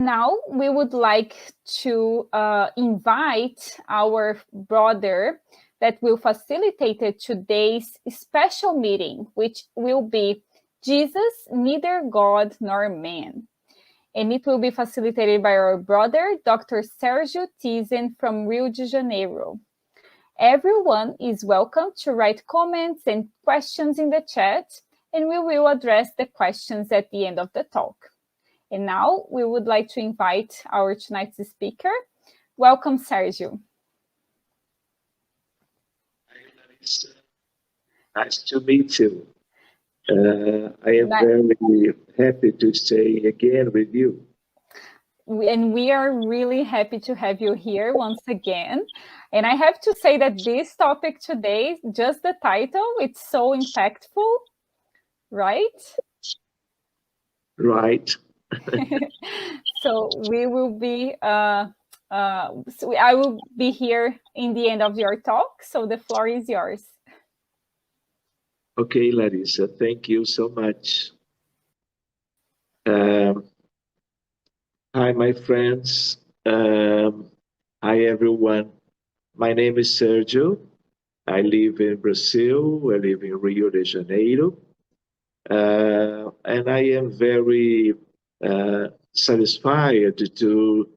Now we would like to invite our brother that will facilitate today's special meeting, which will be Jesus, neither God nor man. And it will be facilitated by our brother, Dr. Sergio Tizen from Rio de Janeiro. Everyone is welcome to write comments and questions in the chat, and we will address the questions at the end of the talk. And now we would like to invite our tonight's speaker. Welcome, Sergio. Hi, Larissa. Nice to meet you. I am very happy to stay again with you. And we are really happy to have you here once again. And I have to say that this topic today, just the title, it's so impactful, right? Right. So we will be, so I will be here in the end of your talk. So the floor is yours. Okay, Larissa, thank you so much. Hi, my friends. Hi, everyone. My name is Sergio. I live in Brazil. I live in Rio de Janeiro. And I am very satisfied to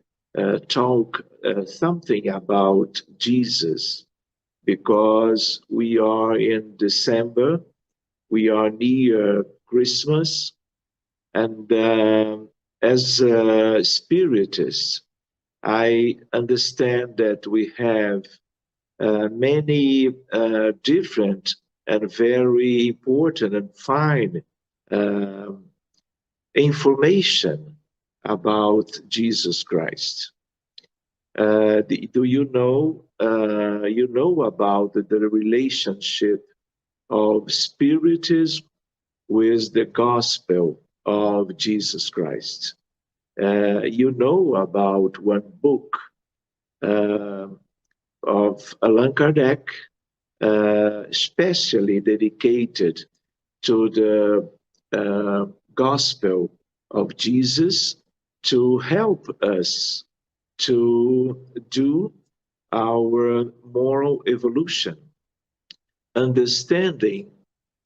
talk something about Jesus, because we are in December, we are near Christmas, and as a spiritist, I understand that we have many different and very important and fine information about Jesus Christ. Do you know about the relationship of Spiritism with the gospel of Jesus Christ? You know about one book of Allan Kardec, especially dedicated to the gospel of Jesus, to help us to do our moral evolution, understanding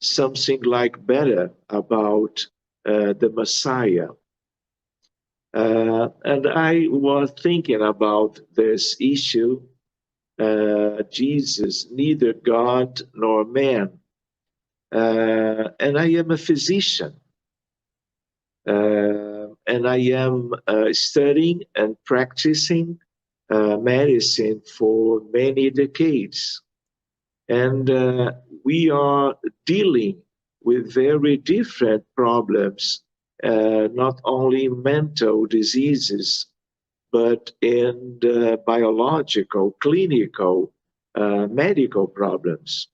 something like better about the Messiah. And I was thinking about this issue, Jesus, neither God nor man. And I am a physician. And I am studying and practicing medicine for many decades. And we are dealing with very different problems, not only mental diseases, but in the biological, clinical, medical problems.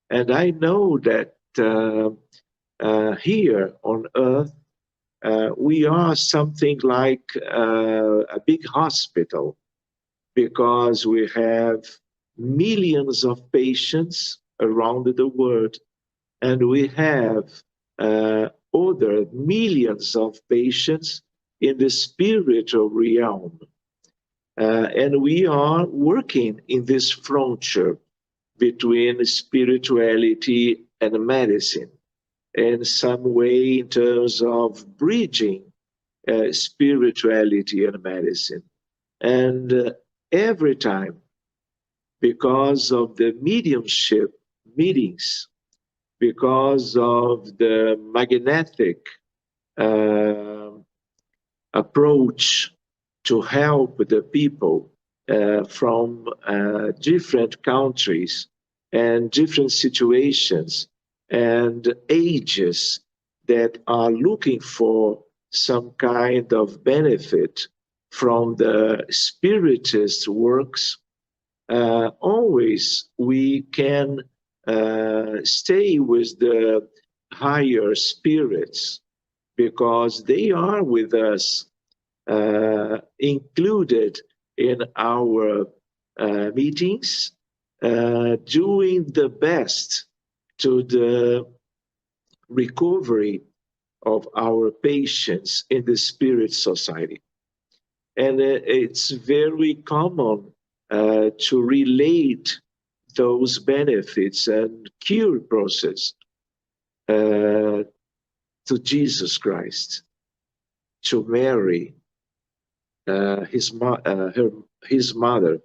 And I know that here on Earth, we are something like a big hospital, because we have millions of patients around the world, and we have other millions of patients in the spiritual realm. And we are working in this frontier between spirituality and medicine, in some way, in terms of bridging spirituality and medicine. And every time, because of the mediumship meetings, because of the magnetic approach to help the people from different countries and different situations and ages that are looking for some kind of benefit from the spiritist works, always we can stay with the higher spirits, because they are with us, included in our meetings, doing the best to the recovery of our patients in the spirit society. And it's very common to relate those benefits and cure process to Jesus Christ, to Mary, his mother.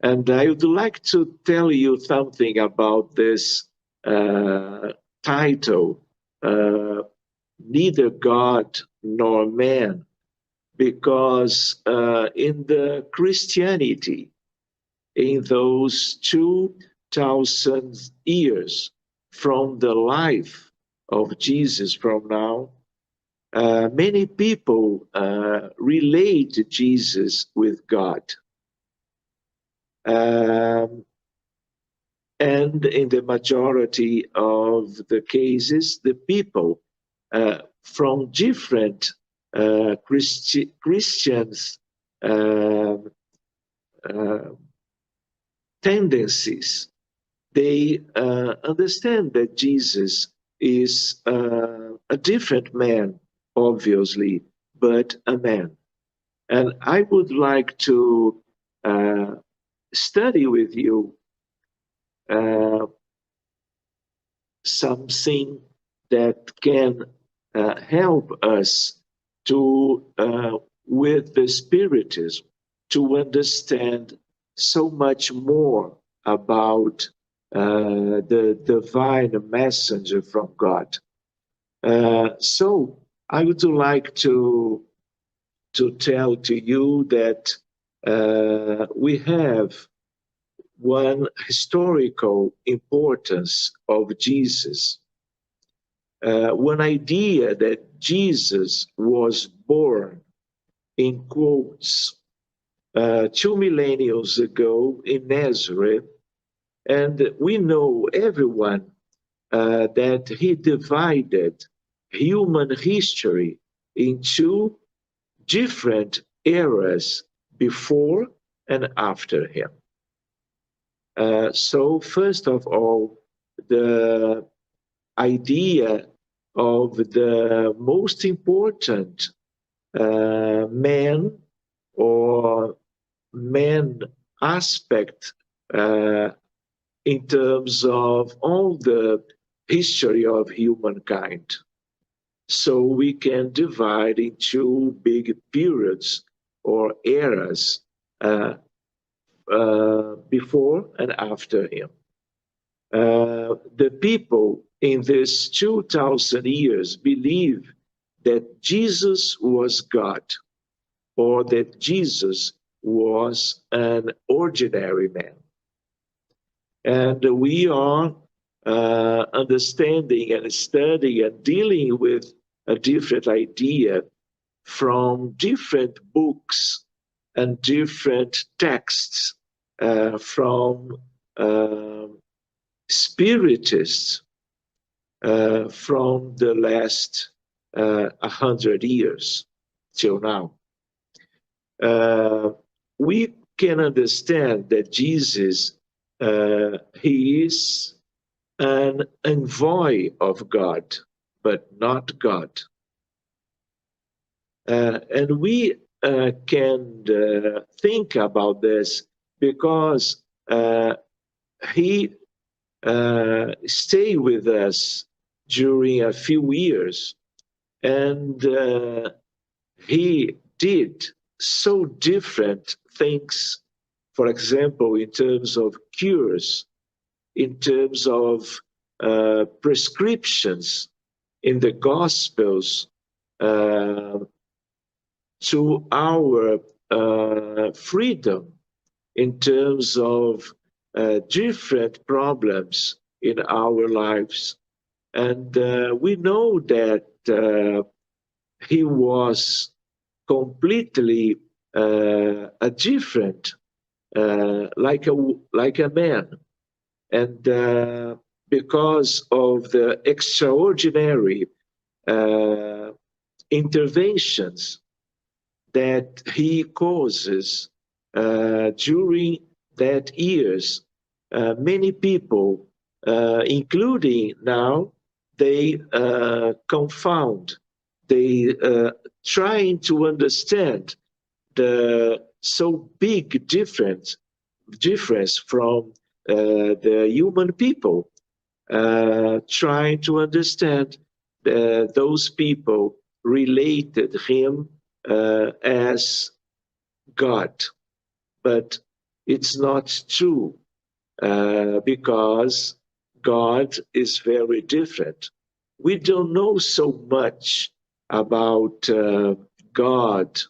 And I would like to tell you something about this title, Neither God nor Man, because in the Christianity, in those 2,000 years from the life of Jesus from now, many people relate Jesus with God. Um, and in the majority of the cases, the people from different Christians uh, uh, tendencies, they understand that Jesus is a different man, obviously, but a man. And I would like to uh, study with you uh, something that can help us to, with the Spiritism, to understand so much more about the divine messenger from God. So I would like to tell to you that we have one historical importance of Jesus, one idea that Jesus was born, in quotes, 2 millennia ago in Nazareth, and we know everyone that he divided human history into different eras before and after him. So first of all, the idea of the most important man or man aspect in terms of all the history of humankind. So we can divide into big periods or eras before and after him. The people in these 2,000 years believe that Jesus was God or that Jesus was an ordinary man. And we are understanding and studying and dealing with a different idea from different books and different texts from Spiritists from the last 100 years till now. We can understand that Jesus, he is an envoy of God, but not God. And we can think about this because he stayed with us during a few years, and he did so different things, for example, in terms of cures, in terms of prescriptions in the Gospels to our freedom in terms of different problems in our lives. And we know that he was completely a different, like a man. And because of the extraordinary interventions that he causes during that years, many people, including now, they confound, they trying to understand so big difference from the human people, trying to understand those people related him as God. But it's not true, because God is very different. We don't know so much about God,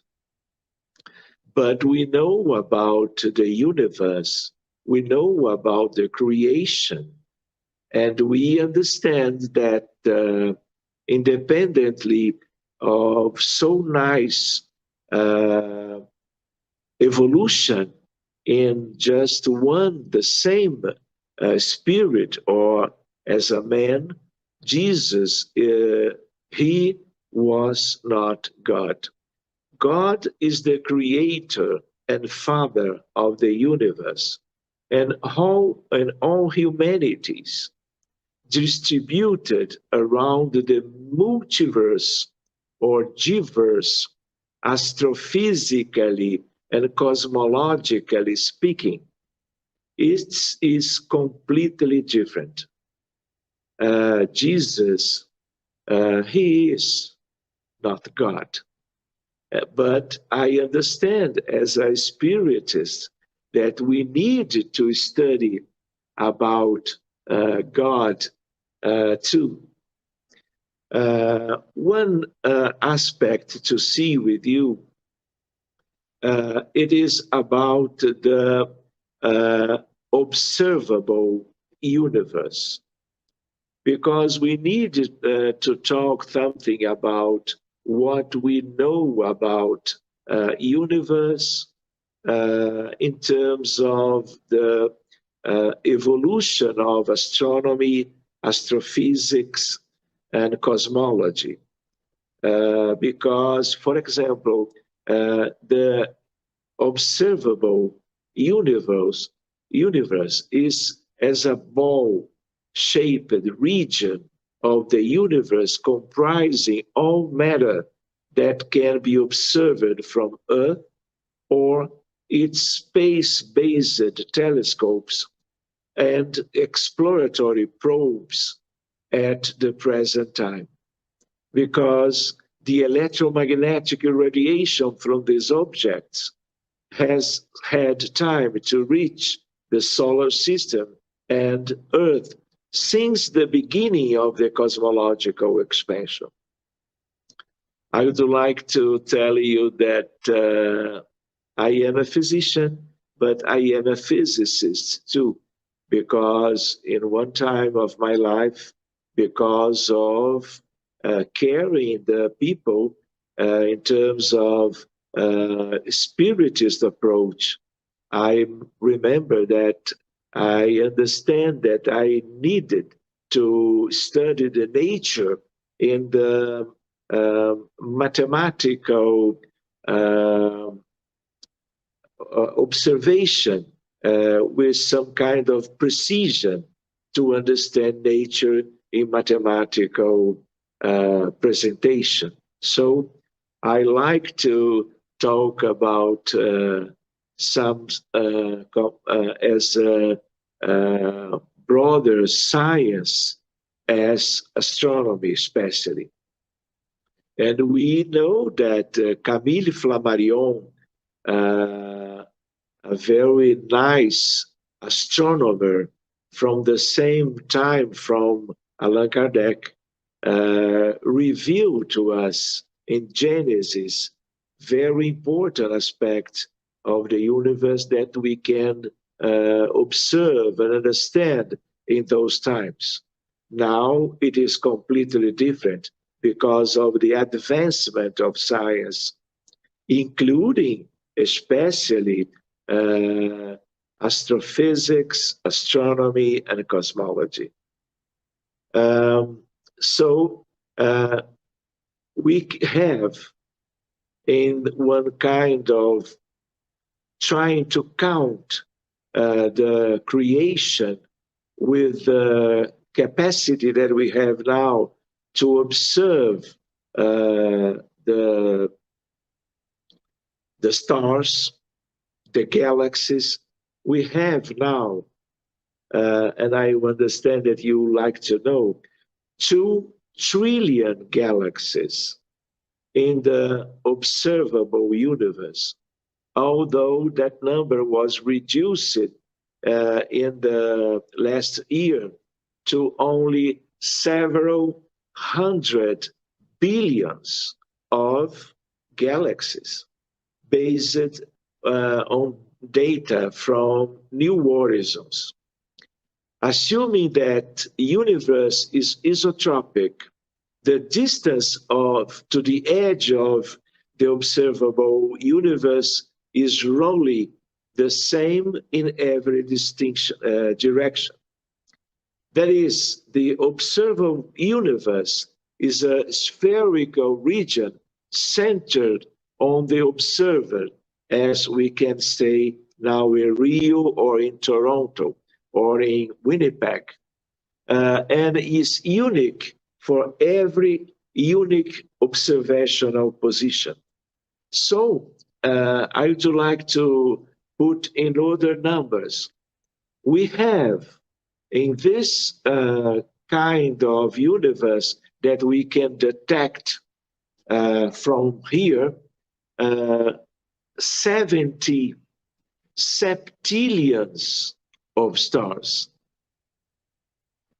but we know about the universe. We know about the creation. And we understand that independently of so nice uh, evolution in just one, the same spirit, or as a man, Jesus, he was not God. God is the creator and father of the universe, and all humanities distributed around the multiverse or giverse, astrophysically and cosmologically speaking. It is completely different. Jesus, he is not God. But I understand as a spiritist that we need to study about God too. One aspect to see with you, it is about the observable universe, because we need to talk something about what we know about universe in terms of the evolution of astronomy, astrophysics, and cosmology. Because, for example, the observable universe is as a ball-shaped region of the universe comprising all matter that can be observed from Earth or its space-based telescopes and exploratory probes at the present time. Because the electromagnetic radiation from these objects has had time to reach the solar system and Earth since the beginning of the cosmological expansion. I would like to tell you that I am a physician, but I am a physicist too, because in one time of my life, because of caring the people in terms of spiritist approach, I remember that I understand that I needed to study the nature in the mathematical observation with some kind of precision to understand nature in mathematical presentation. So I like to talk about some as a broader science as astronomy, especially. And we know that Camille Flammarion, a very nice astronomer from the same time from Allan Kardec, revealed to us in Genesis very important aspects of the universe that we can observe and understand in those times. Now it is completely different because of the advancement of science, including especially astrophysics, astronomy, and cosmology. So we have in one kind of trying to count the creation with the capacity that we have now to observe the the stars, the galaxies. We have now, and I understand that you like to know, 2 trillion galaxies in the observable universe, although that number was reduced in the last year to only several hundred billions of galaxies based on data from New Horizons. Assuming that universe is isotropic, the distance to the edge of the observable universe is roughly the same in every direction. That is, the observable universe is a spherical region centered on the observer, as we can say now in Rio or in Toronto or in Winnipeg, and is unique for every unique observational position. So I would like to put in other numbers. We have in this kind of universe that we can detect from here, 70 septillions of stars.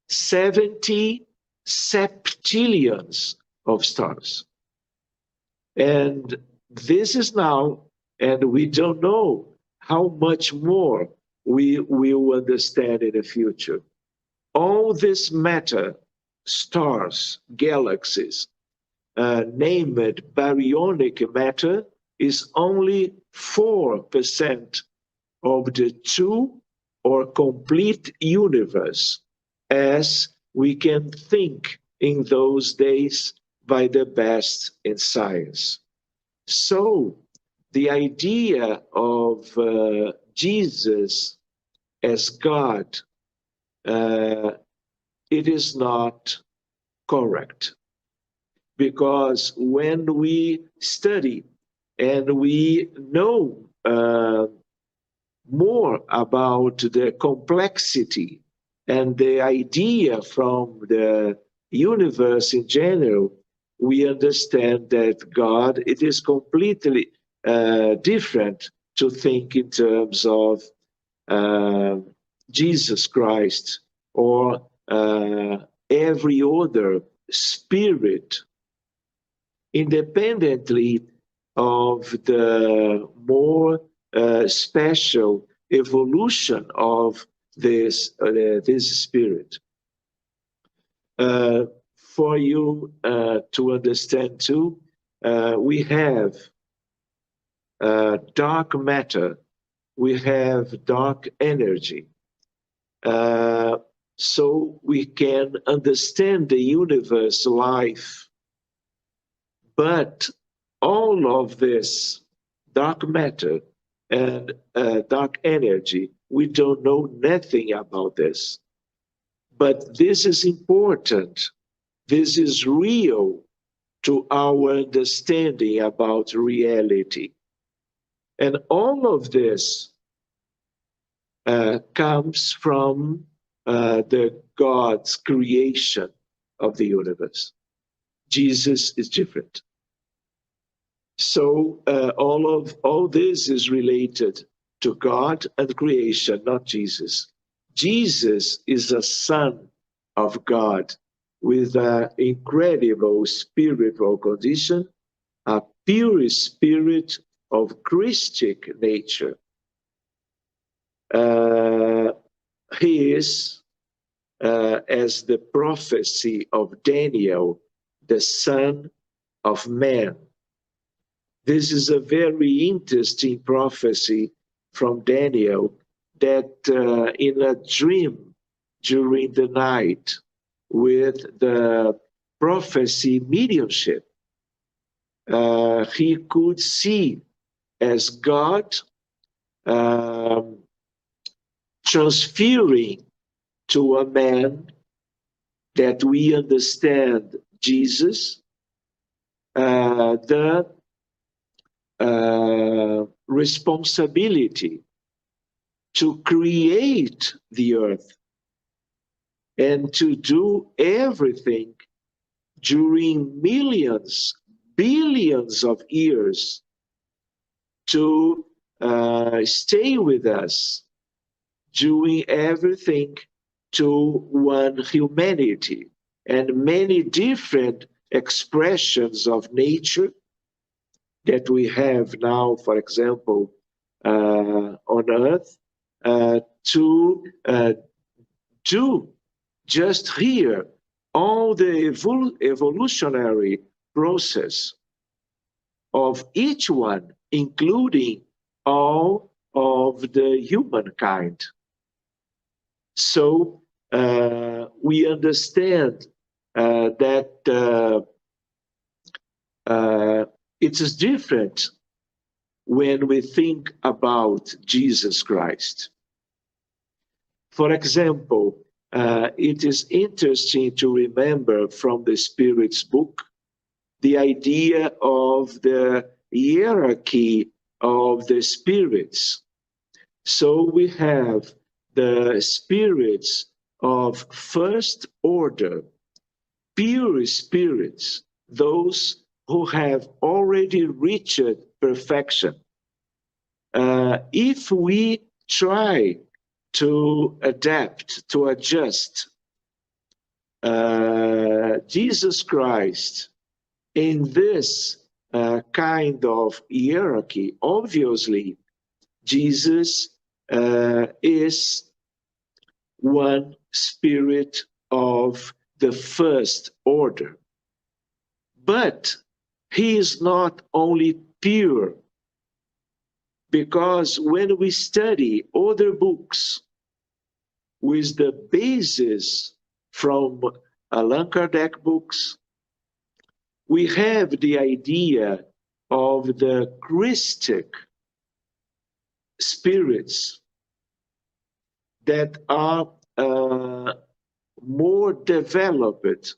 70 septillions of stars. And this is now, and we don't know how much more we will understand in the future. All this matter, stars, galaxies, named baryonic matter, is only 4% of the true or complete universe, as we can think in those days by the best in science. So the idea of Jesus as God, it is not correct. Because when we study and we know more about the complexity and the idea from the universe in general, we understand that God, it is completely different to think in terms of Jesus Christ or every other spirit, independently of the more special evolution of this spirit. For you to understand too, we have dark matter, we have dark energy. So we can understand the universe life. But all of this dark matter and dark energy, we don't know nothing about this. But this is important. This is real to our understanding about reality. And all of this comes from the God's creation of the universe. Jesus is different. So all this is related to God and creation, not Jesus. Jesus is a son of God with an incredible spiritual condition, a pure spirit of Christic nature. He is, as the prophecy of Daniel, the Son of Man. This is a very interesting prophecy from Daniel that in a dream during the night with the prophecy mediumship, he could see as God transferring to a man that we understand Jesus, the responsibility to create the earth and to do everything during millions, billions of years to stay with us, doing everything to one humanity and many different expressions of nature that we have now, for example, on Earth, to do just here all the evolutionary process of each one, including all of the humankind. So we understand that it is different when we think about Jesus Christ. For example, it is interesting to remember from the Spirit's book the idea of the hierarchy of the spirits. So we have the spirits of first order, pure spirits, those who have already reached perfection. If we try to adapt, to adjust Jesus Christ in this kind of hierarchy, obviously, Jesus is one spirit of the first order. But he is not only pure, because when we study other books with the basis from Allan Kardec books, we have the idea of the Christic spirits that are more developed,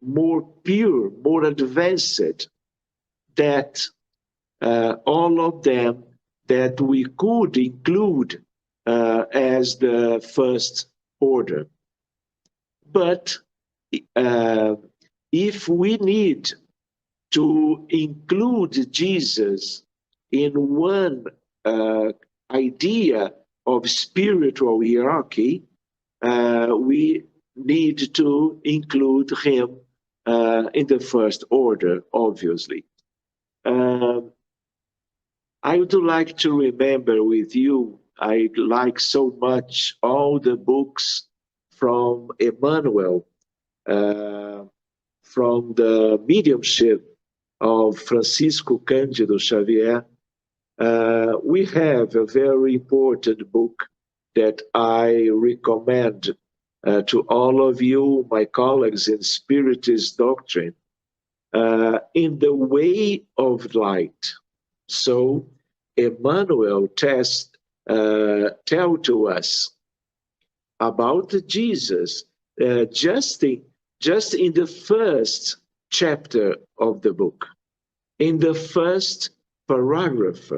more pure, more advanced, that all of them that we could include as the first order. But if we need to include Jesus in one idea of spiritual hierarchy, we need to include him in the first order, obviously. I would like to remember with you, I like so much all the books from Emmanuel, from the mediumship of Francisco Cândido Xavier. We have a very important book that I recommend to all of you, my colleagues in Spiritist doctrine, In the Way of Light. So Emmanuel tell to us about Jesus just in the first chapter of the book, in the first paragraph,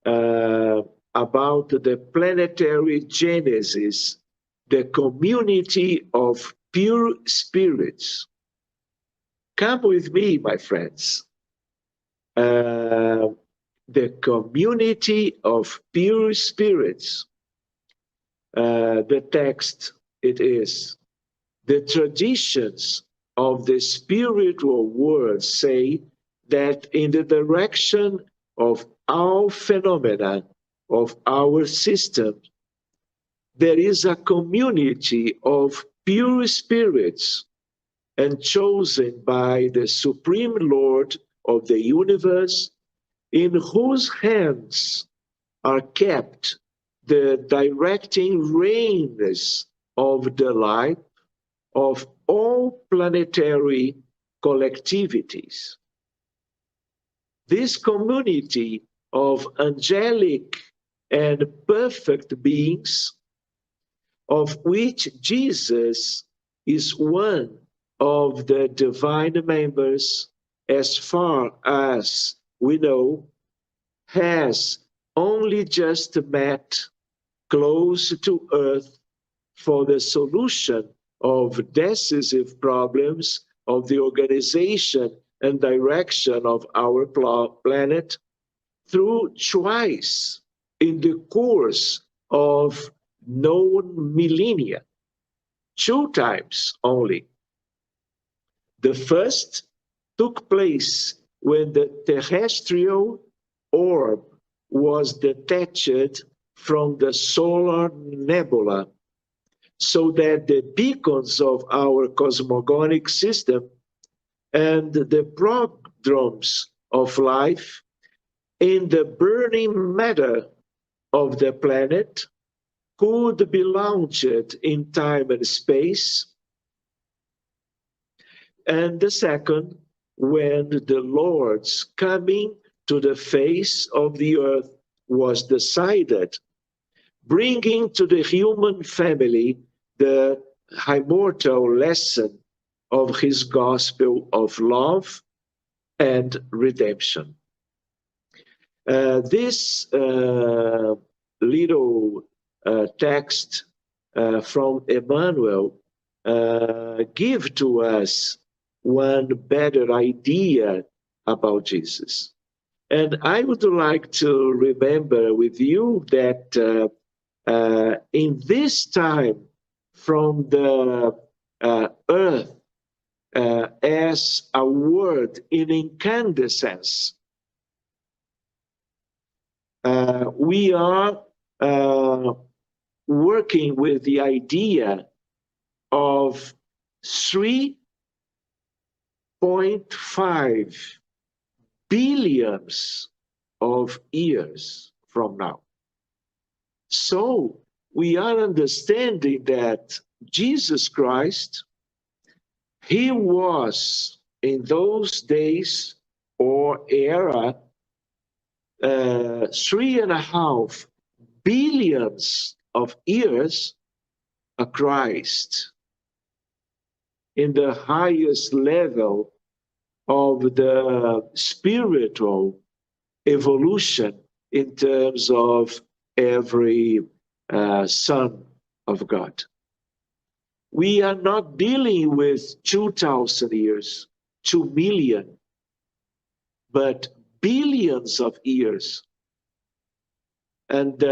about the planetary genesis, the community of pure spirits. Come with me, my friends. The community of pure spirits. The text, it is, the traditions of the spiritual world say that in the direction of all phenomena of our system, there is a community of pure spirits and chosen by the Supreme Lord of the universe, in whose hands are kept the directing reins of the life of all planetary collectivities. This community of angelic and perfect beings, of which Jesus is one of the divine members, as far as we know, has only just met close to Earth for the solution of decisive problems of the organization and direction of our planet through twice in the course of known millennia, 2 times only. The first took place when the terrestrial orb was detached from the solar nebula, so that the beacons of our cosmogonic system and the prodromes of life in the burning matter of the planet could be launched in time and space. And the second, when the Lord's coming to the face of the earth was decided, bringing to the human family the immortal lesson of his gospel of love and redemption. This little text from Emmanuel give to us one better idea about Jesus. And I would like to remember with you that in this time from the earth as a word in incandescence, we are working with the idea of 3.5 billions of years from now. So we are understanding that Jesus Christ, he was in those days or era 3.5 billions of years a Christ in the highest level of the spiritual evolution in terms of every son of God. We are not dealing with 2,000 years, 2 million, but billions of years. And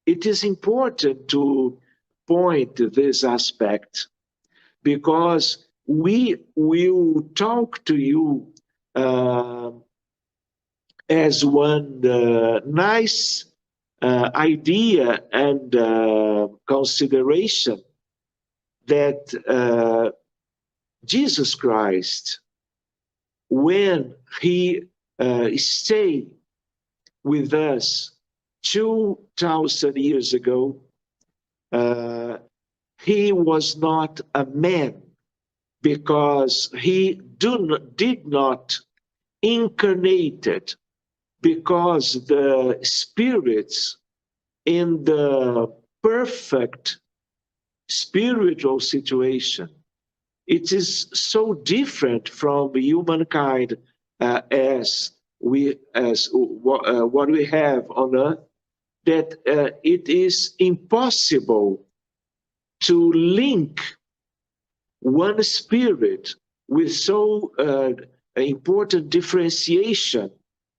it is important to point to this aspect because we will talk to you as one nice idea and consideration that Jesus Christ, when he stayed with us 2,000 years ago, he was not a man because he did not incarnated, because the spirits in the perfect spiritual situation, it is so different from humankind as what we have on earth, that it is impossible to link one spirit with so important differentiation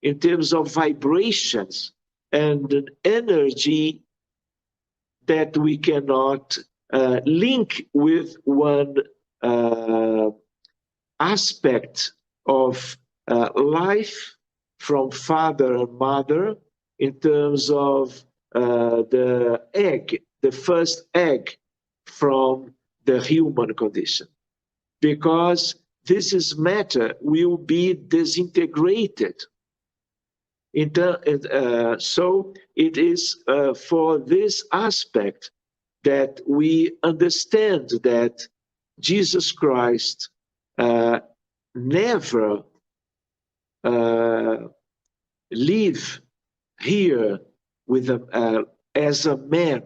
in terms of vibrations and an energy that we cannot link with one aspect of life from father and mother in terms of the egg, the first egg from the human condition. Because this is matter will be disintegrated. So it is for this aspect that we understand that Jesus Christ never live here with as a man,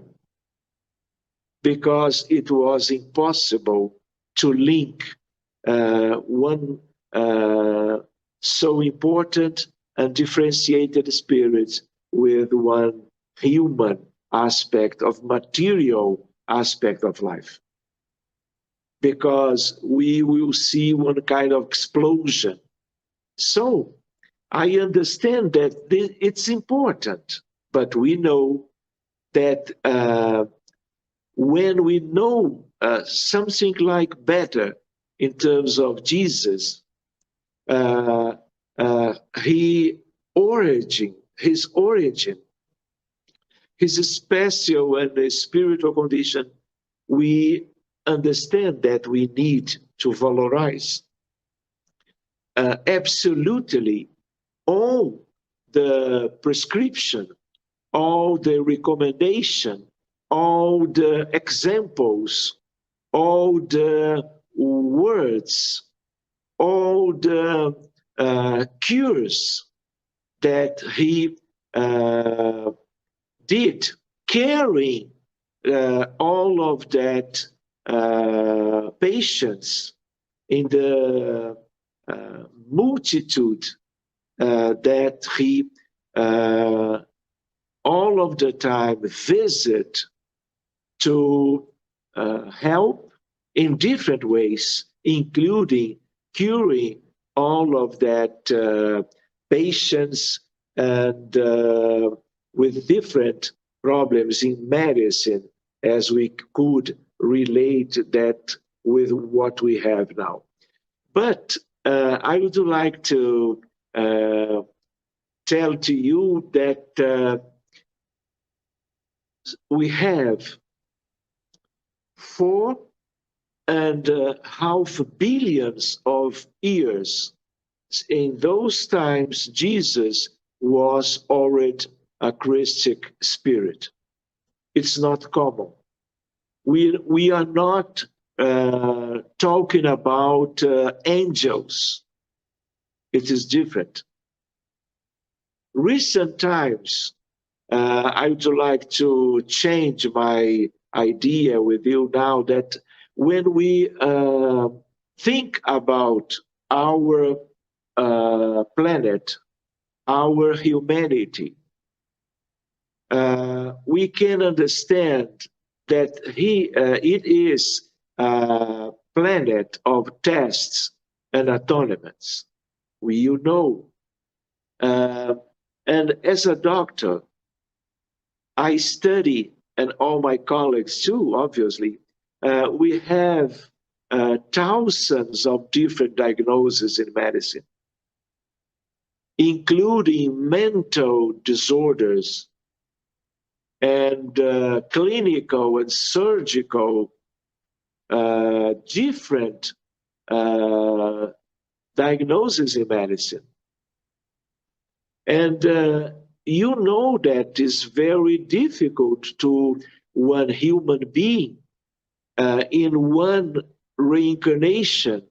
because it was impossible to link one so important and differentiated spirits with one human aspect of material aspect of life. Because we will see one kind of explosion. So I understand that it's important, but we know that when we know something like better in terms of Jesus, uh, his origin, his special and spiritual condition, we understand that we need to valorize absolutely all the prescription, all the recommendation, all the examples, all the words, all the cures that he did, carrying all of that patience in the multitude that he all of the time visit to help in different ways, including curing all of that patients and with different problems in medicine, as we could relate that with what we have now. But I would like to tell to you that we have 4.5 billions of years. In those times, Jesus was already a Christic spirit. It's not common. We are not talking about angels. It is different. Recent times, I would like to change my idea with you now that when we think about our planet, our humanity, we can understand that it is a planet of tests and atonements. You know. And as a doctor, I study, and all my colleagues too, obviously, we have thousands of different diagnoses in medicine, including mental disorders and clinical and surgical different diagnoses in medicine. And you know that it's very difficult to one human being in one reincarnation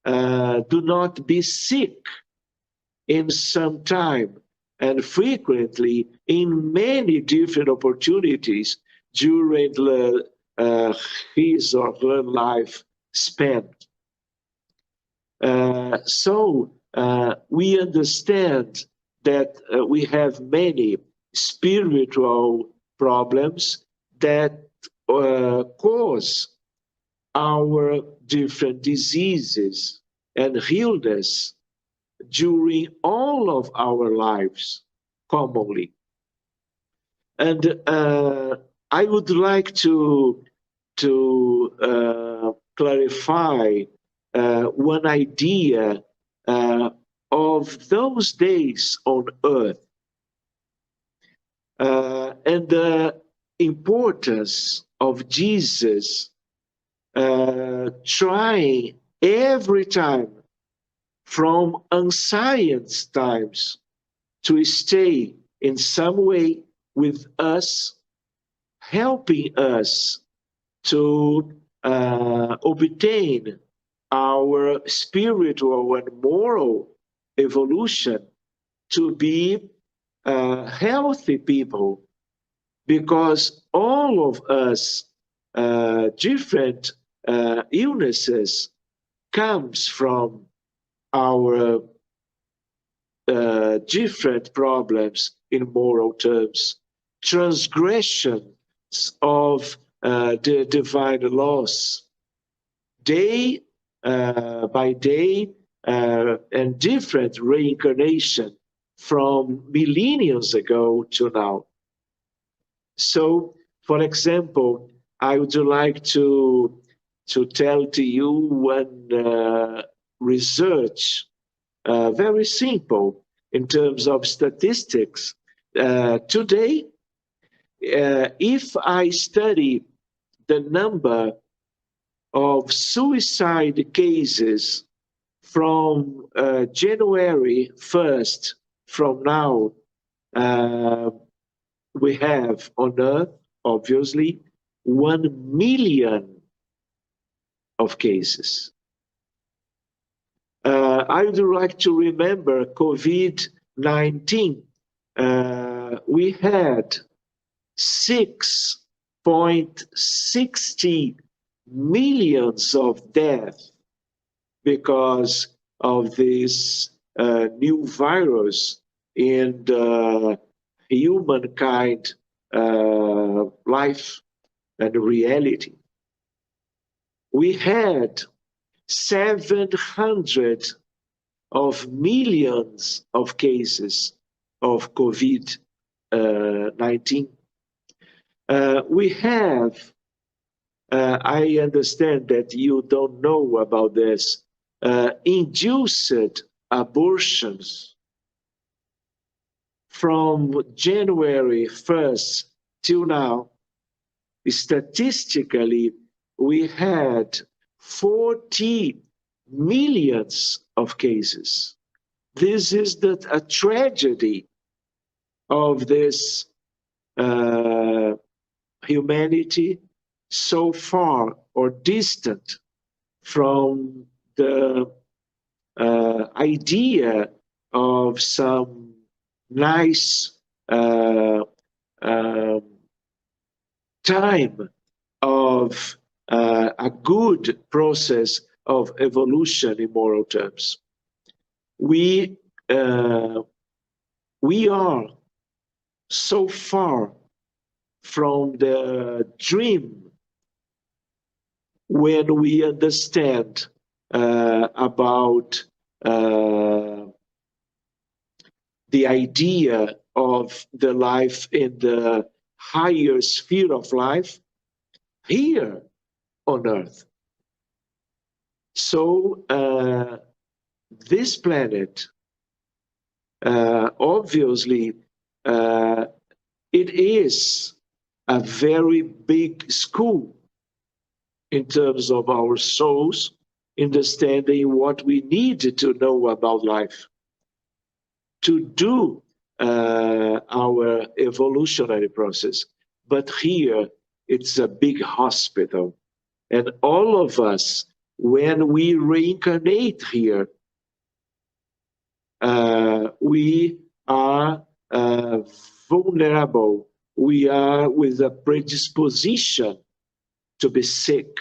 do not be sick in some time and frequently in many different opportunities during his or her life span. So we understand that we have many spiritual problems that cause our different diseases and illness during all of our lives commonly. And I would like to clarify one idea of those days on earth and the importance of Jesus trying every time from ancient times to stay in some way with us, helping us to obtain our spiritual and moral evolution to be healthy people, because all of us different illnesses comes from our different problems in moral terms, transgressions of the divine laws, day by day, and different reincarnation from millennia ago to now. So, for example, I would like to tell to you one research, very simple in terms of statistics. Today, if I study the number of suicide cases from January 1st, from now, we have on Earth, obviously, 1 million of cases. I would like to remember COVID-19. We had 6.60 millions of deaths because of this new virus in the humankind life and reality. We had 700 of millions of cases of COVID-19. We have, I understand that you don't know about this, induced abortions from January 1st till now. Statistically, we had 40 millions of cases. This is a tragedy of this humanity so far or distant from the idea of some nice time of a good process of evolution in moral terms. We are so far from the dream when we understand about the idea of the life in the higher sphere of life here on Earth. So this planet, obviously, it is a very big school in terms of our souls, understanding what we need to know about life to do our evolutionary process. But here, it's a big hospital. And all of us, when we reincarnate here, we are vulnerable. We are with a predisposition to be sick,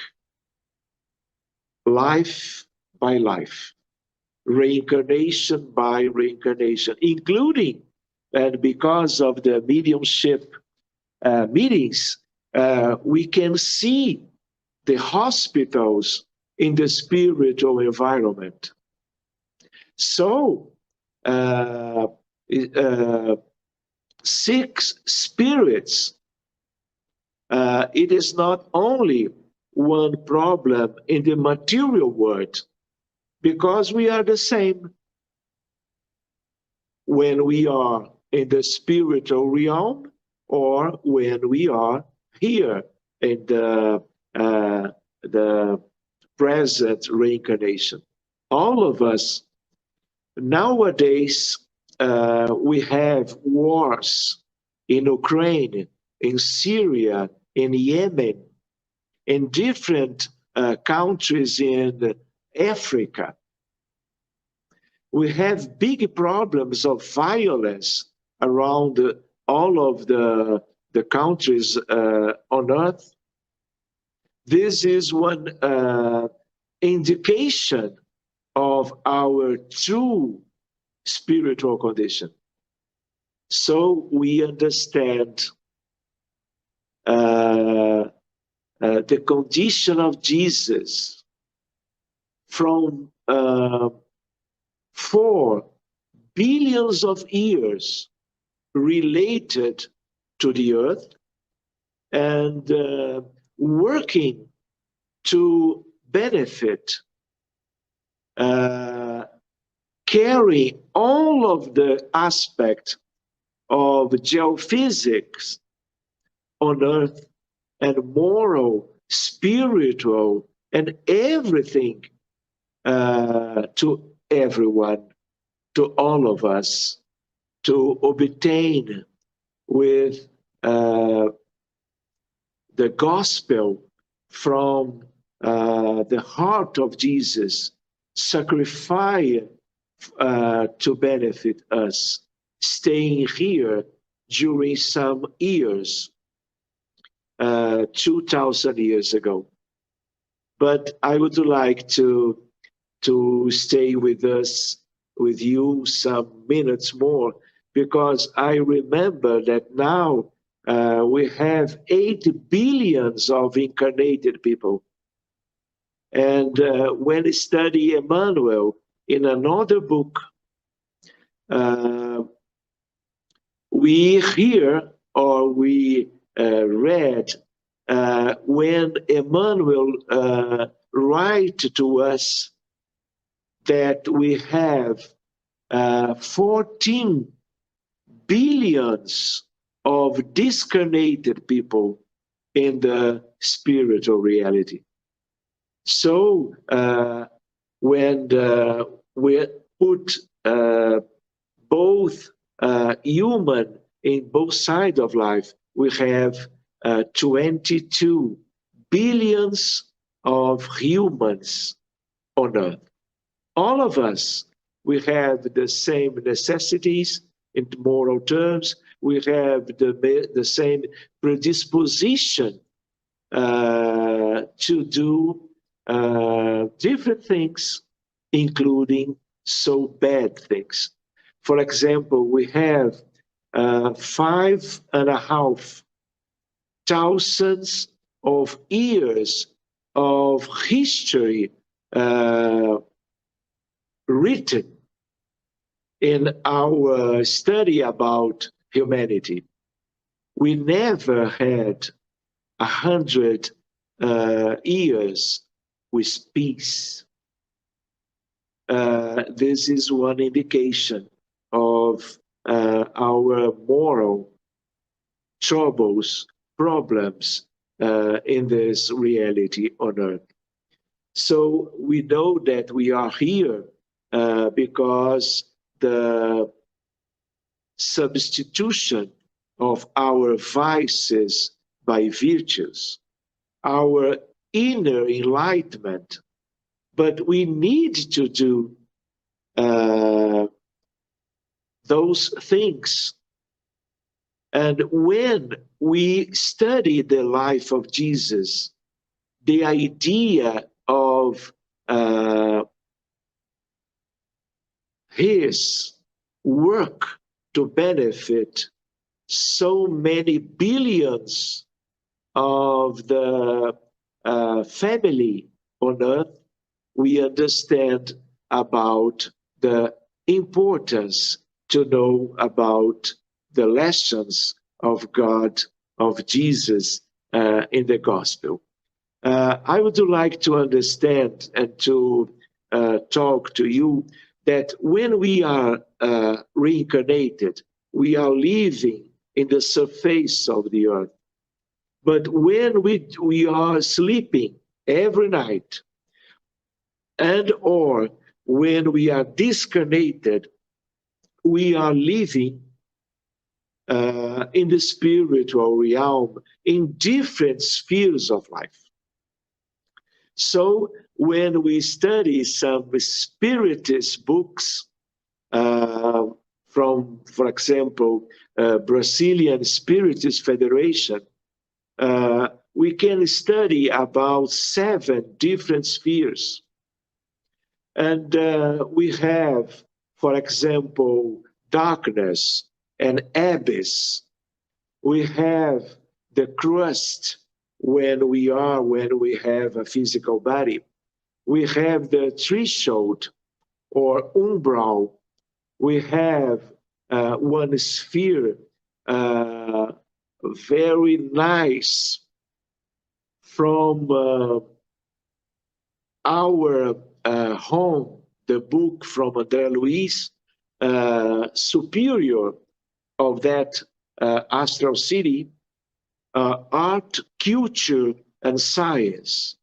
life by life, reincarnation by reincarnation, including, and because of the mediumship meetings, we can see the hospitals in the spiritual environment. So, six spirits, it is not only one problem in the material world, because we are the same when we are in the spiritual realm or when we are here in the present reincarnation. All of us, nowadays, we have wars in Ukraine, in Syria, in Yemen, in different countries in Africa. We have big problems of violence around all of the countries on Earth. This is one indication of our true spiritual condition. So we understand the condition of Jesus from 4 billions of years related to the earth and working to benefit, carry all of the aspects of geophysics on earth and moral, spiritual, and everything to everyone, to all of us, to obtain with the gospel from the heart of Jesus, sacrifice to benefit us, staying here during some years, 2,000 years ago. But I would like to stay with us, with you, some minutes more, because I remember that now we have 8 billions of incarnated people. And when we study Emmanuel in another book, we hear or we read when Emmanuel writes to us that we have 14 billions of discarnated people in the spiritual reality. So when we put both human in both sides of life, we have 22 billions of humans on earth. All of us, we have the same necessities in moral terms. We have the same predisposition to do different things, including so bad things. For example, we have 5,500 of years of history written in our study about humanity. We never had 100 years with peace. This is one indication of our moral troubles, problems in this reality on earth. So we know that we are here because the substitution of our vices by virtues, our inner enlightenment, but we need to do those things. And when we study the life of Jesus, the idea of his work to benefit so many billions of the family on earth, we understand about the importance to know about the lessons of God, of Jesus in the gospel. I would like to understand and to talk to you that when we are reincarnated, we are living in the surface of the earth. But when we are sleeping every night, and or when we are discarnated, we are living in the spiritual realm in different spheres of life. So when we study some spiritist books from, for example, Brazilian Spiritist Federation, we can study about 7 different spheres. And we have for example, darkness and abyss. We have the crust when we have a physical body. We have the threshold or umbral. We have one sphere, very nice from our home, the book from André Luiz, superior of that astral city, art, culture, and science.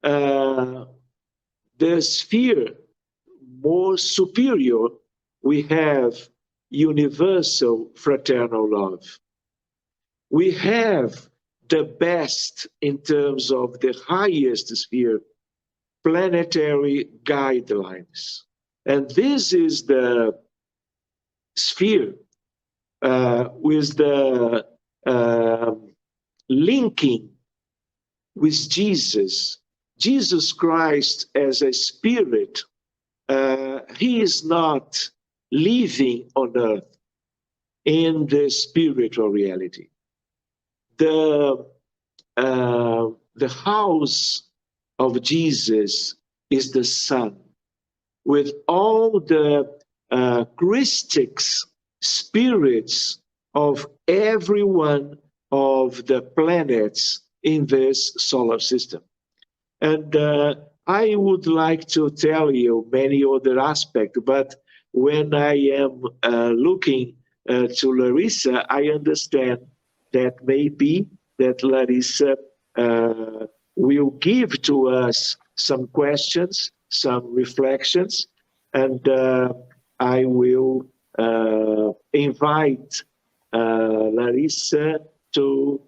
The sphere more superior, we have universal fraternal love. We have the best in terms of the highest sphere, planetary guidelines. And this is the sphere with the linking with Jesus. Jesus Christ as a spirit, he is not living on earth in the spiritual reality. The house of Jesus is the sun, with all the Christics, spirits of every one of the planets in this solar system. And I would like to tell you many other aspects, but when I am looking to Larissa, I understand that maybe that Larissa will give to us some questions, some reflections, and I will invite Larissa to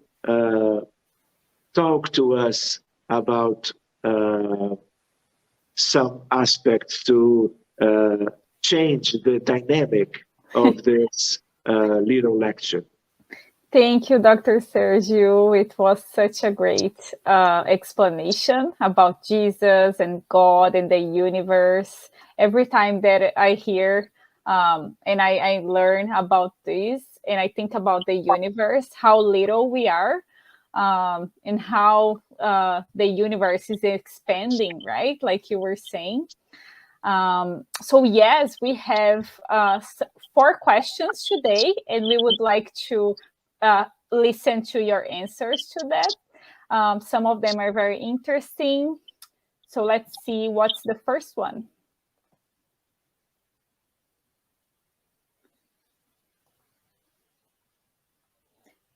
talk to us about some aspects to change the dynamic of this little lecture. Thank you, Dr. Sergio. It was such a great explanation about Jesus and God and the universe. Every time that I hear and I learn about this and I think about the universe, how little we are, and how the universe is expanding, right? Like you were saying. So yes, we have 4 questions today, and we would like to listen to your answers to that. Some of them are very interesting. So let's see what's the first one.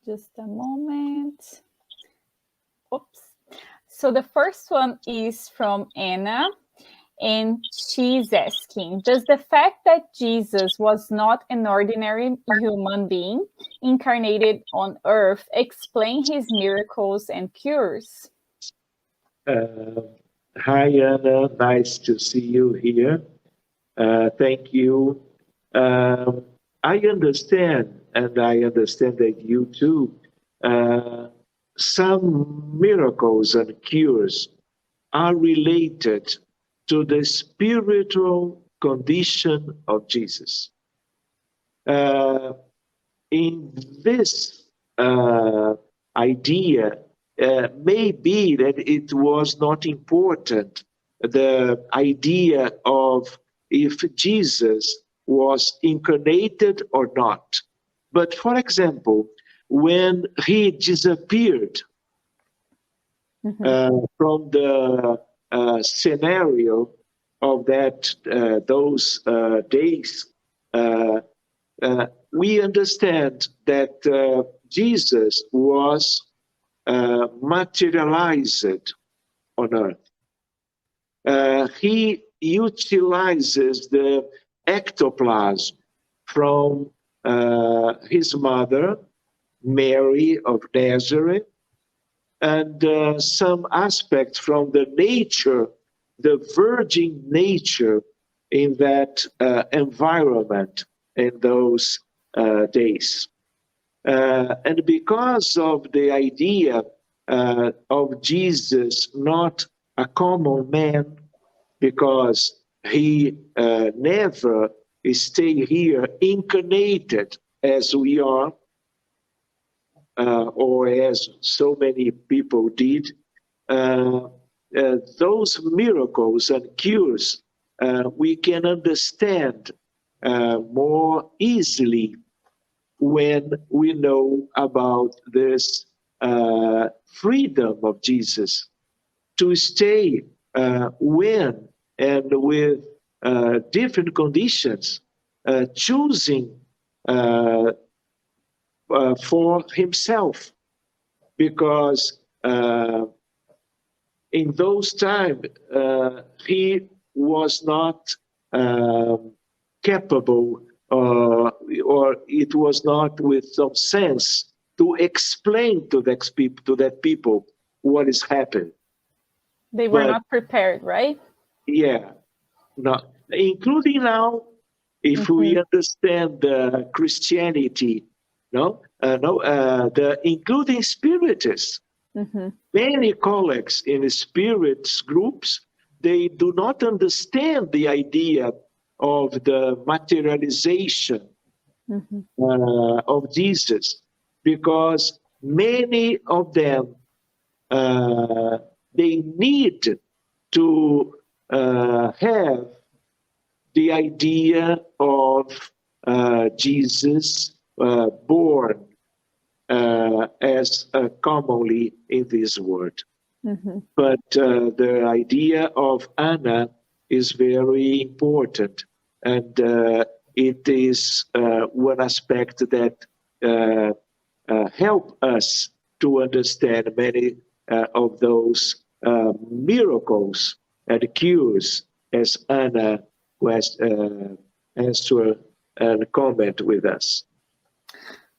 Just a moment. Oops. So the first one is from Anna. And she's asking, does the fact that Jesus was not an ordinary human being incarnated on earth explain his miracles and cures? Hi, Anna. Nice to see you here. Thank you. I understand, and I understand that you too, some miracles and cures are related to the spiritual condition of Jesus. In this idea, maybe that it was not important, the idea of if Jesus was incarnated or not. But for example, when he disappeared from the scenario of that those days, we understand that Jesus was materialized on earth. He utilizes the ectoplasm from his mother, Mary of Nazareth, and some aspects from the nature, the virgin nature in that environment in those days. And because of the idea of Jesus not a common man, because he never stay here incarnated as we are, or as so many people did. Those miracles and cures we can understand more easily when we know about this freedom of Jesus to stay when and with different conditions, choosing for himself, because in those times he was not capable, or it was not with some sense to explain to that people what is happening. They were not prepared, right? Yeah, no, including now, if we understand Christianity, the including spiritists, many colleagues in spirits groups, they do not understand the idea of the materialization of Jesus, because many of them they need to have the idea of Jesus born as commonly in this word. But the idea of Anna is very important, and it is one aspect that help us to understand many of those miracles and cures, as Anna was answer and comment with us.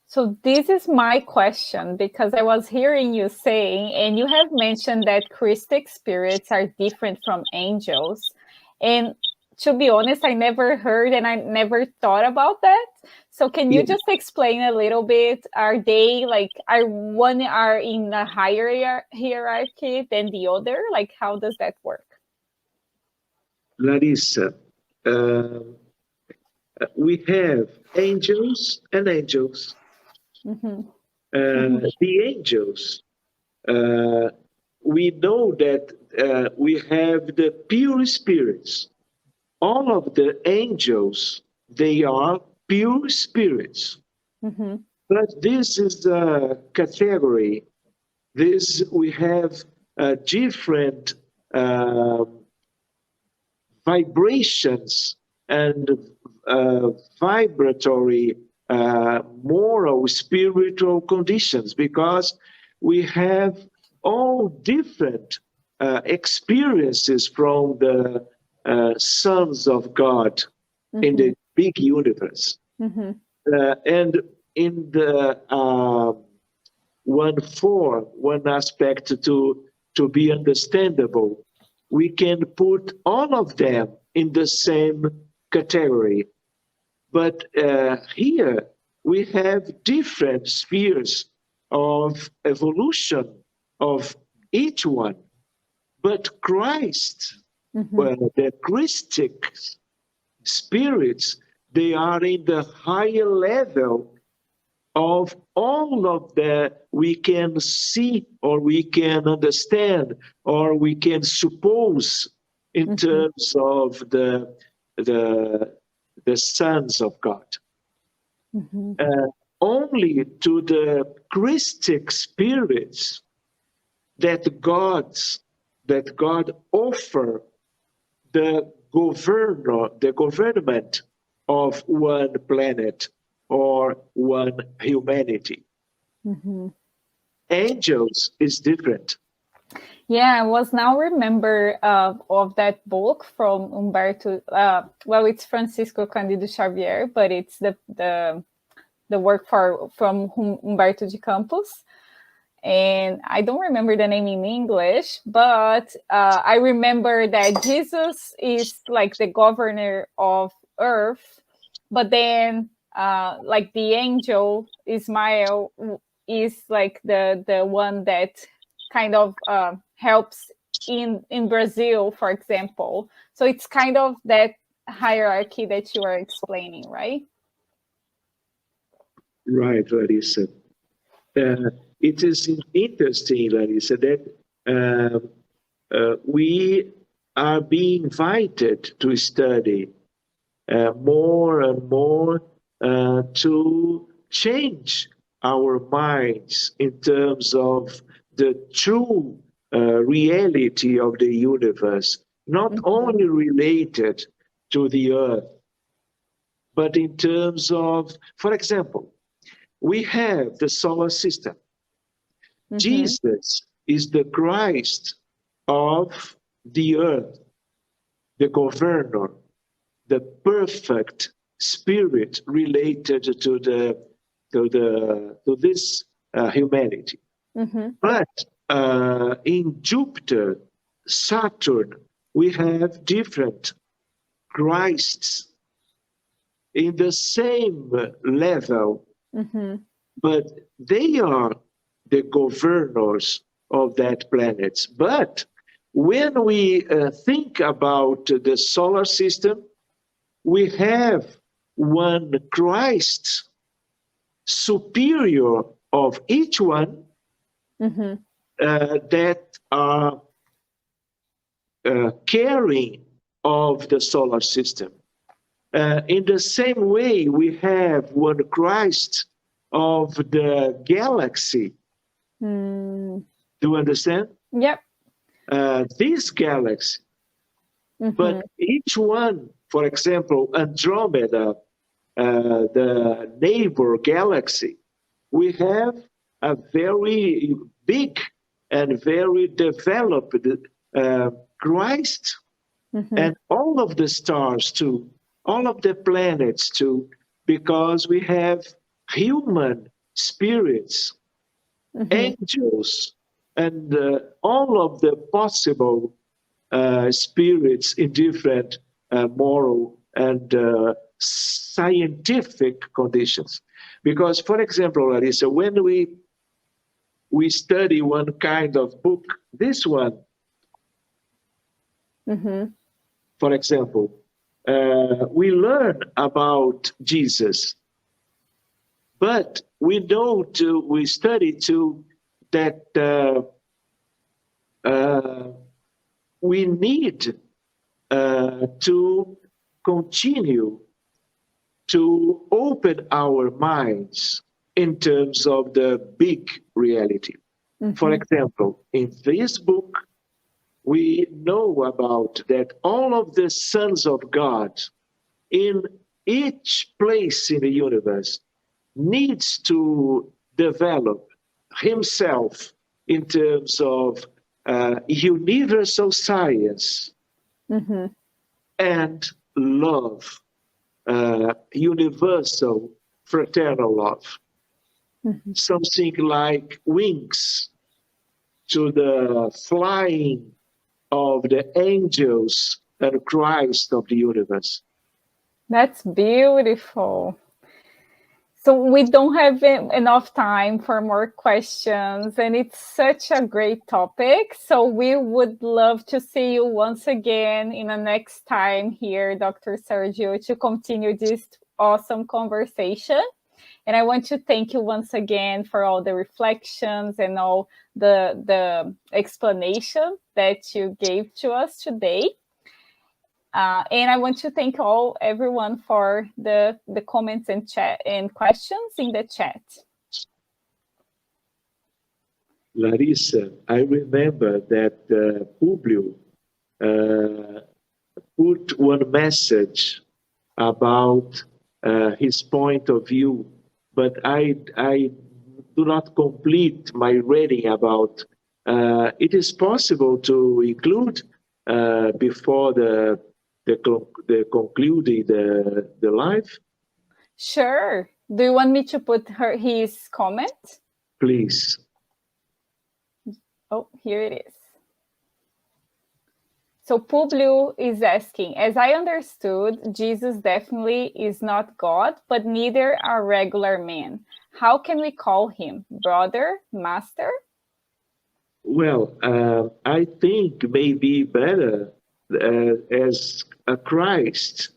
So this is my question, because I was hearing you saying, and you have mentioned that Christic spirits are different from angels. And to be honest, I never heard and I never thought about that. So can you just explain a little bit? Are they one are in a higher hierarchy than the other? Like, how does that work? Larissa, we have angels and angels. The angels, we know that we have the pure spirits. All of the angels, they are pure spirits. But this is a category. We have different vibrations and vibratory moral, spiritual conditions, because we have all different experiences from the sons of God in the big universe. And in the one aspect to be understandable, we can put all of them in the same category. But here we have different spheres of evolution of each one. But Christ, well, the Christic spirits, they are in the higher level of all of that we can see, or we can understand, or we can suppose in terms of the sons of God. Only to the Christic spirits that God offer the government of one planet or one humanity. Angels is different. Yeah, I was now remember of that book from Humberto. Well, it's Francisco Cândido Xavier, but it's the work from Humberto de Campos. And I don't remember the name in English, but I remember that Jesus is like the governor of earth, but then like the angel Ismael is like the one that kind of helps in Brazil, for example. So it's kind of that hierarchy that you are explaining, right? Right, Larissa. It is interesting, Larissa, that we are being invited to study more and more to change our minds in terms of the true reality of the universe, not only related to the earth, but in terms of, for example, we have the solar system. Jesus is the Christ of the earth, the governor, the perfect spirit related to this humanity. But in Jupiter, Saturn, we have different Christs in the same level, but they are the governors of that planet. But when we think about the solar system, we have one Christ superior of each one that are caring of the solar system. In the same way, we have one Christ of the galaxy. Do you understand? Yep. This galaxy. But each one, for example, Andromeda, the neighbor galaxy, we have a very big and very developed Christ, and all of the stars too, all of the planets too, because we have human spirits, angels, and all of the possible spirits in different moral and scientific conditions. Because, for example, Larissa, when we study one kind of book, this one, for example, we learn about Jesus, but we know we study too that we need to continue to open our minds in terms of the big reality. For example, in this book, we know about that all of the sons of God in each place in the universe needs to develop himself in terms of universal science and love, universal fraternal love. Something like wings to the flying of the angels and Christ of the universe. That's beautiful. So we don't have enough time for more questions, and it's such a great topic. So we would love to see you once again in the next time here, Dr. Sergio, to continue this awesome conversation. And I want to thank you once again for all the reflections and all the explanation that you gave to us today. And I want to thank everyone for the comments and chat and questions in the chat. Larissa, I remember that Publio put one message about his point of view, but I do not complete my reading about. It is possible to include before the concluding the live? Sure. Do you want me to put his comment? Please. Oh, here it is. So Publio is asking, as I understood, Jesus definitely is not God, but neither a regular man. How can we call him? Brother? Master? Well, I think maybe better as a Christ,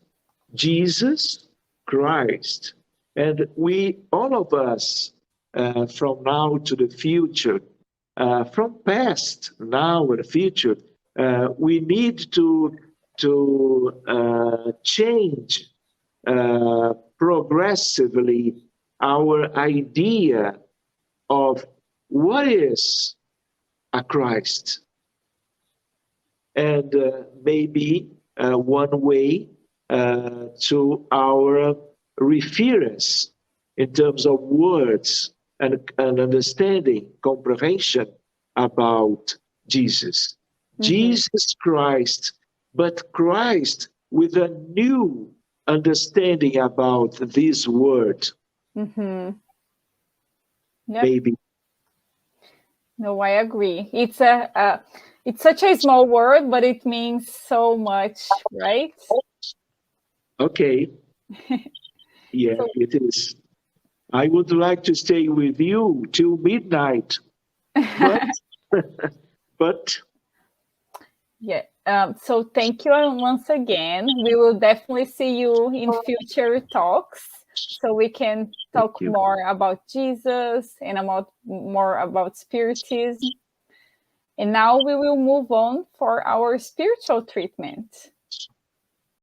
Jesus Christ. And we, all of us, from now to the future, from past, now, and future, we need to change progressively our idea of what is a Christ. And maybe one way to our reference in terms of words and understanding, comprehension about Jesus. Jesus Christ, but Christ with a new understanding about this word, Yep. maybe. No, I agree. It's such a small word, but it means so much, right? Okay, yeah, So, it is. I would like to stay with you till midnight, but but yeah. So thank you once again. We will definitely see you in future talks, so we can thank talk you. more about Jesus and more about spiritism. And now we will move on for our spiritual treatment.